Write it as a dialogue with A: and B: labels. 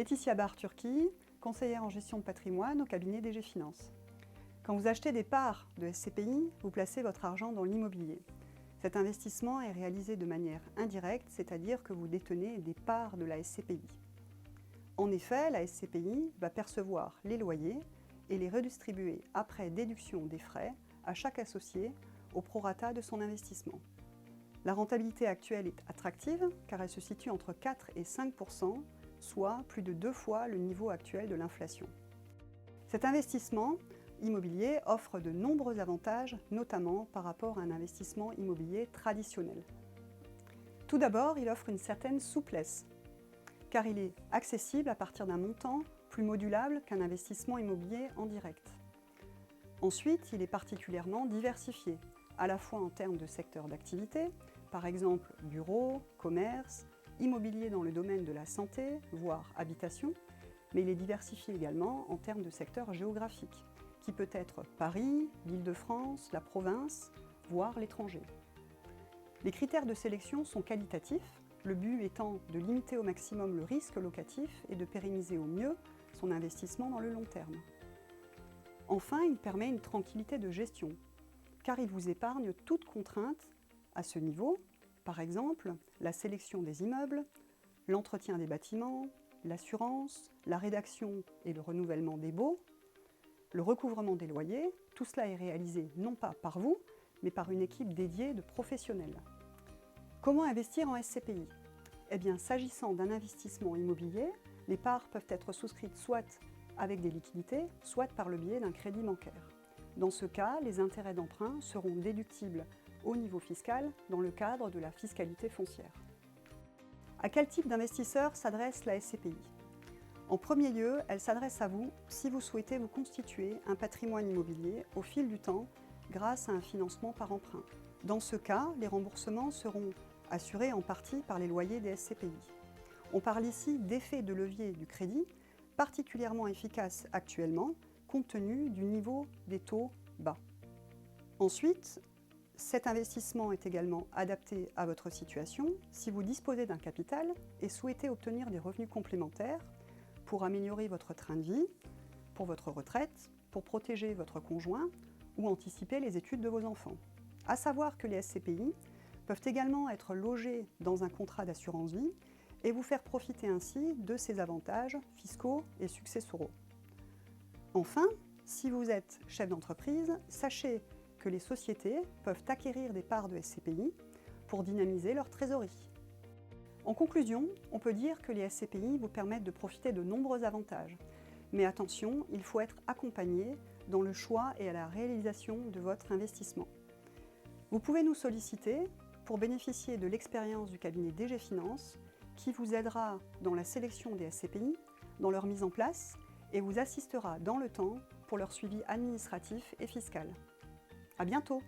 A: Laetitia Bar Turquie, conseillère en gestion de patrimoine au cabinet DG Finance. Quand vous achetez des parts de SCPI, vous placez votre argent dans l'immobilier. Cet investissement est réalisé de manière indirecte, c'est-à-dire que vous détenez des parts de la SCPI. En effet, la SCPI va percevoir les loyers et les redistribuer après déduction des frais à chaque associé au prorata de son investissement. La rentabilité actuelle est attractive car elle se situe entre 4 et 5 %, soit plus de 2 fois le niveau actuel de l'inflation. Cet investissement immobilier offre de nombreux avantages, notamment par rapport à un investissement immobilier traditionnel. Tout d'abord, il offre une certaine souplesse, car il est accessible à partir d'un montant plus modulable qu'un investissement immobilier en direct. Ensuite, il est particulièrement diversifié, à la fois en termes de secteur d'activité, par exemple bureau, commerce, immobilier dans le domaine de la santé, voire habitation, mais il est diversifié également en termes de secteur géographique, qui peut être Paris, l'Île-de-France, la province, voire l'étranger. Les critères de sélection sont qualitatifs, le but étant de limiter au maximum le risque locatif et de pérenniser au mieux son investissement dans le long terme. Enfin, il permet une tranquillité de gestion, car il vous épargne toute contrainte à ce niveau, par exemple la sélection des immeubles, l'entretien des bâtiments, l'assurance, la rédaction et le renouvellement des baux, le recouvrement des loyers. Tout cela est réalisé non pas par vous, mais par une équipe dédiée de professionnels. Comment investir en SCPI ? Eh bien, s'agissant d'un investissement immobilier, les parts peuvent être souscrites soit avec des liquidités, soit par le biais d'un crédit bancaire. Dans ce cas, les intérêts d'emprunt seront déductibles au niveau fiscal dans le cadre de la fiscalité foncière. À quel type d'investisseur s'adresse la SCPI ? En premier lieu, elle s'adresse à vous si vous souhaitez vous constituer un patrimoine immobilier au fil du temps grâce à un financement par emprunt. Dans ce cas, les remboursements seront assurés en partie par les loyers des SCPI. On parle ici d'effet de levier du crédit, particulièrement efficace actuellement, compte tenu du niveau des taux bas. Ensuite, cet investissement est également adapté à votre situation si vous disposez d'un capital et souhaitez obtenir des revenus complémentaires pour améliorer votre train de vie, pour votre retraite, pour protéger votre conjoint ou anticiper les études de vos enfants. À savoir que les SCPI peuvent également être logés dans un contrat d'assurance vie et vous faire profiter ainsi de ces avantages fiscaux et successoraux. Enfin, si vous êtes chef d'entreprise, sachez que les sociétés peuvent acquérir des parts de SCPI pour dynamiser leur trésorerie. En conclusion, on peut dire que les SCPI vous permettent de profiter de nombreux avantages. Mais attention, il faut être accompagné dans le choix et à la réalisation de votre investissement. Vous pouvez nous solliciter pour bénéficier de l'expérience du cabinet DG Finance qui vous aidera dans la sélection des SCPI, dans leur mise en place et vous assistera dans le temps pour leur suivi administratif et fiscal. À bientôt!